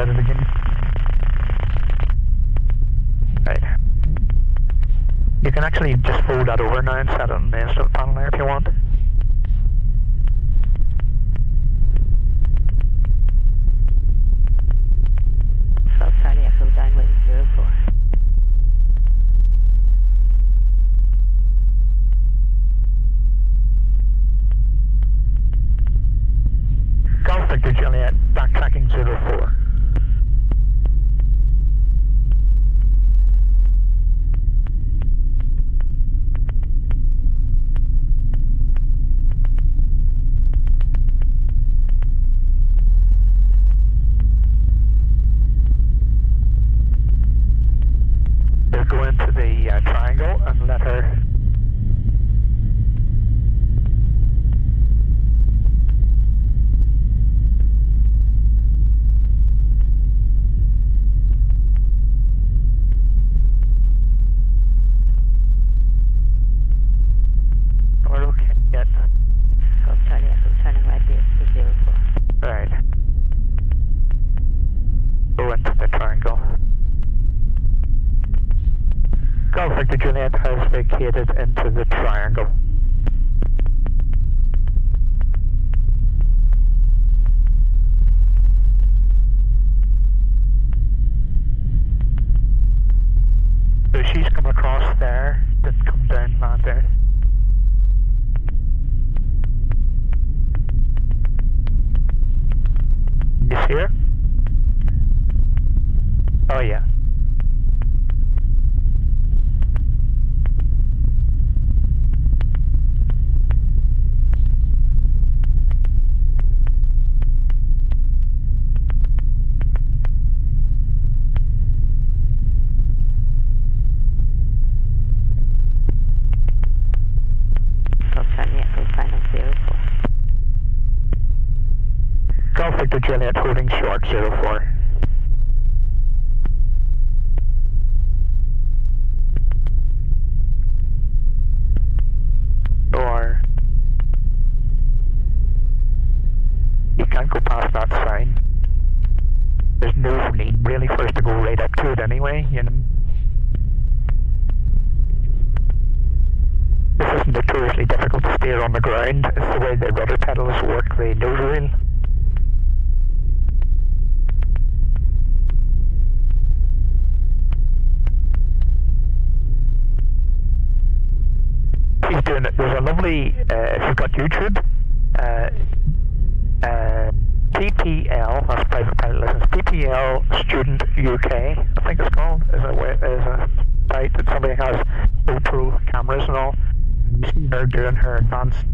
set it again. Right. You can actually just fold that over now and set it on the instrument panel there if you want. South Charlie Echo downwind 04. Golf Victor Juliet, backtracking 04. We'll go into the triangle and let her. We're okay yet. Golf Charlie Echo turning right base to 04. Right. Go into the triangle. Golf Victor Juliet has vacated into the triangle. So she's come across there, didn't come down land there. You see her? Oh yeah. Golf Charlie Echo final 04. Golf Victor Juliet holding short 04. Or you can't go past that sign. There's no need really for us to go right up to it anyway, you know. This is notoriously difficult to steer on the ground. It's the way the rudder pedals work the nose wheel. He's doing it. There's a lovely, if you've got YouTube, PPL, that's private pilot license, PPL Student UK, I think it's called, is a site that somebody has GoPro cameras and all. You see her doing her advanced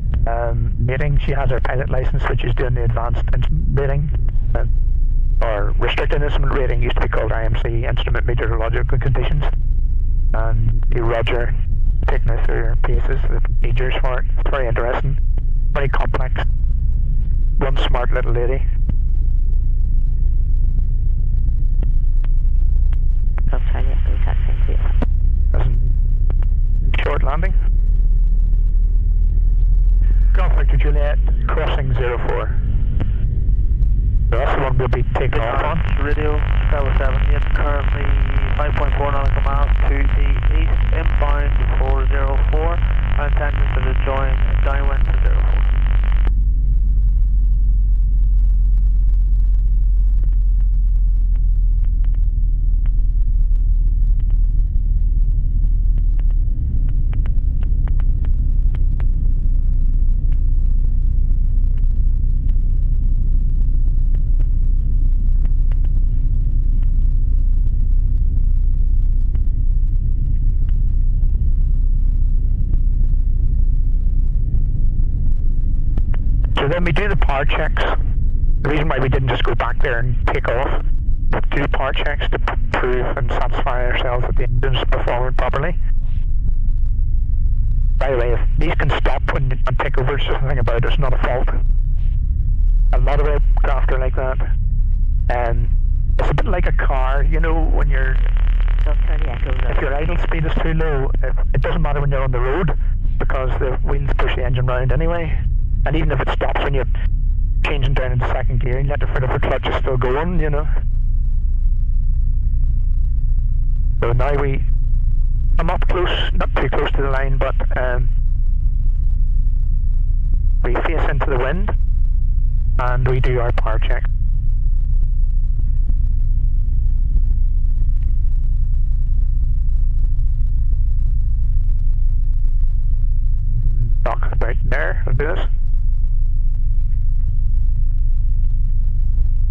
rating. She has her pilot license, which is doing the advanced instrument rating, or restricted instrument rating, used to be called IMC, Instrument Meteorological Conditions. And you Roger taking us through her paces, the procedures for it. It's very interesting, very complex. One smart little lady. Golf Charlie Echo taxiing 0. That's a short landing. Golf Victor Juliet crossing 04. So that's the one we'll be taking off on. Radio Tower 78, currently 5.4 nautical miles to the east, inbound 404, and intentions to the join downwind to 04. So then we do the power checks. The reason why we didn't just go back there and take off, we do power checks to prove and satisfy ourselves that the engine's performing properly. By the way, if these can stop and take over, it's just a thing about it, it's not a fault. A lot of aircraft are like that. It's a bit like a car, you know, when you're... If your idle speed is too low, it doesn't matter when you're on the road, because the wheels push the engine round anyway. And even if it stops when you're changing down into second gear, you let the foot of the clutch is still going, you know. So now we come up close, not too close to the line, but we face into the wind and we do our power check. Dock about there, I'll do this.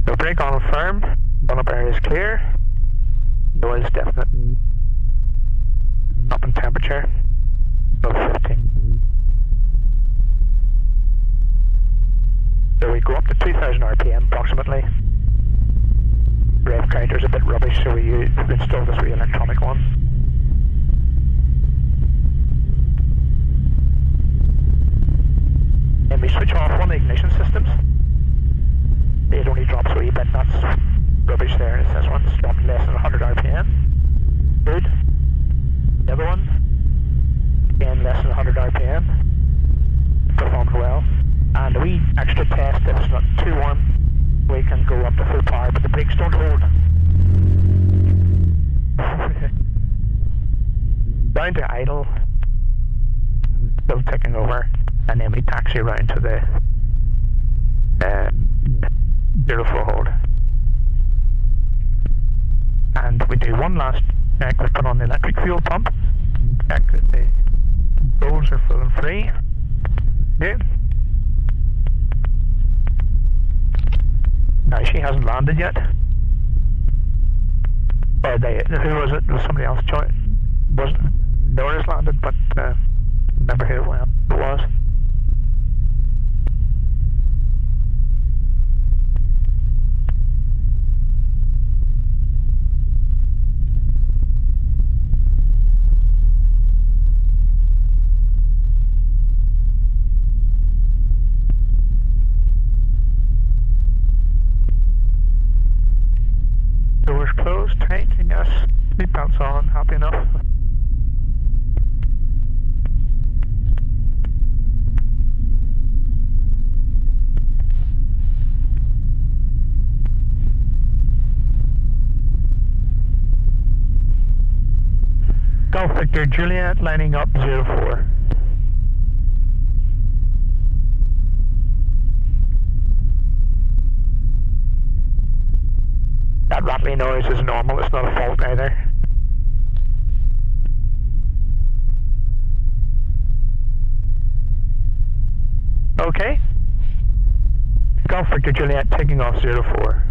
So brake on firm, run up area is clear. Noise definitely up in temperature, above 15 degrees. So we go up to 2000 RPM approximately. Rev counter's a bit rubbish, so we installed this wee electronic one. And we switch off one of the ignition systems. It only drops a wee bit, that's rubbish there. It says one, it's dropping less than 100 RPM. Good. The other one, again less than 100 RPM. Performing well. And a wee extra test, if it's not too warm, we can go up to full power, but the brakes don't hold. Down to idle, still ticking over, and then we taxi around to the 0-4 hold. And we do one last check. We put on the electric fuel pump, check that the controls are full and free. Good. No, she hasn't landed yet. Who was it? It was somebody else. Wasn't Nora's landed, but remember who it was. Doors closed, tight, yes. Seatbelts on, happy enough. Golf Victor Juliet lining up 04. That rattling noise is normal, it's not a fault either. Okay. Golf Victor Juliet taking off 04.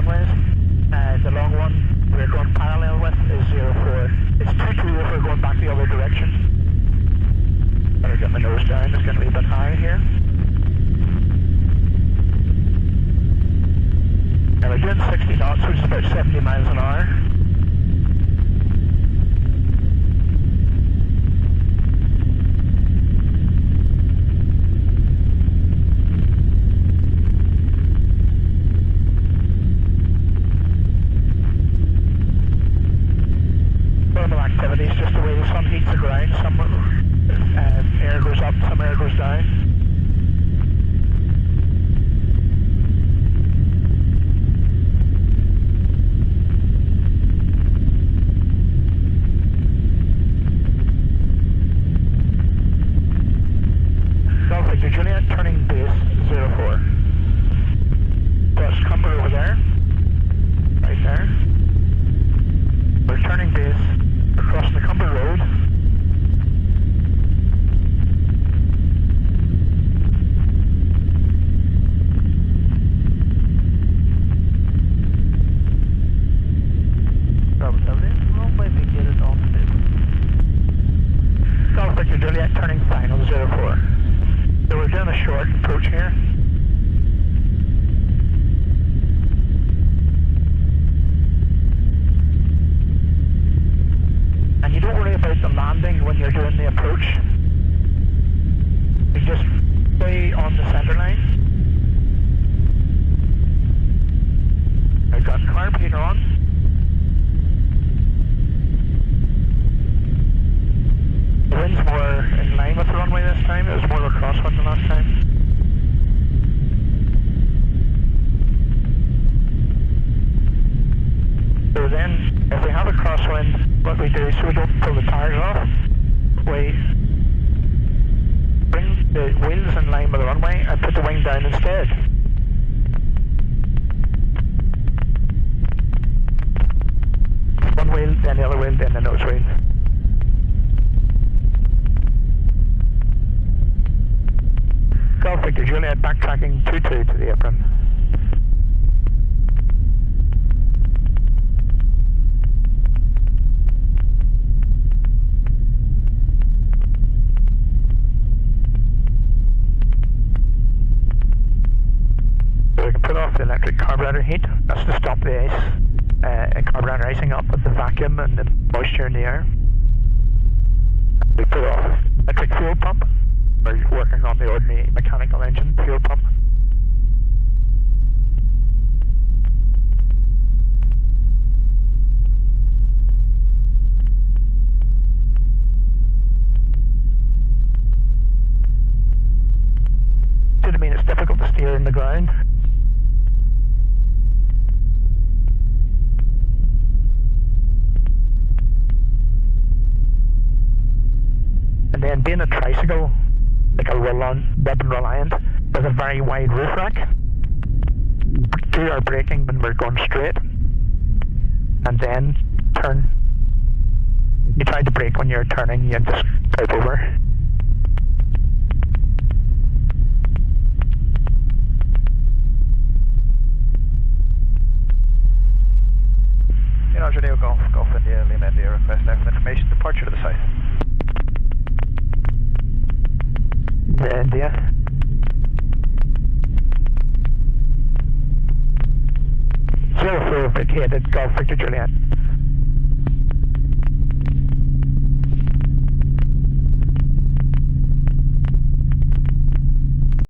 runways. The long one we're going parallel with is 04. It's 22 if we're going back the other direction. Better get my nose down, it's going to be a bit high here. And we're doing 60 knots, which is about 70 miles an hour. Thermal activity is just the way the sun heats the ground. Some air goes up, some air goes down. Golf Victor Juliet, turning base 04. Plus Cumber over there. Right there. We're turning base across the Cumber Road. Bravo 70, runway vacated on state. Golf Victor Juliet, turning final 04. So we're doing a short approach here. And you don't worry about the landing when you're doing the approach. You just stay on the center line. I've got carb heater on. The wind's more in line with the runway this time. It was more of a crosswind than last time. So then, if we have a crosswind, what we do, so we don't pull the tires off, we bring the wheels in line with the runway and put the wing down instead. One wheel, then the other wheel, then the nose wheel. Golf Victor Juliet, backtracking 22 to the apron. So we can put off the electric carburetor heat. That's to stop the ice, carburetor icing up with the vacuum and the moisture in the air. We put off electric fuel pump. We're working on the ordinary mechanical engine fuel pump. Should mean it's difficult to steer in the ground. And then being a tricycle, like a roll-on, Ribbon Reliant, with a very wide roof rack. Do our braking when we're going straight, and then turn. You try to brake when you're turning, you just pipe over. Roger, Neo Golf India, Lima India, request now for information, departure to the south. The India. Zero 04 vacated, Golf Victor Juliet.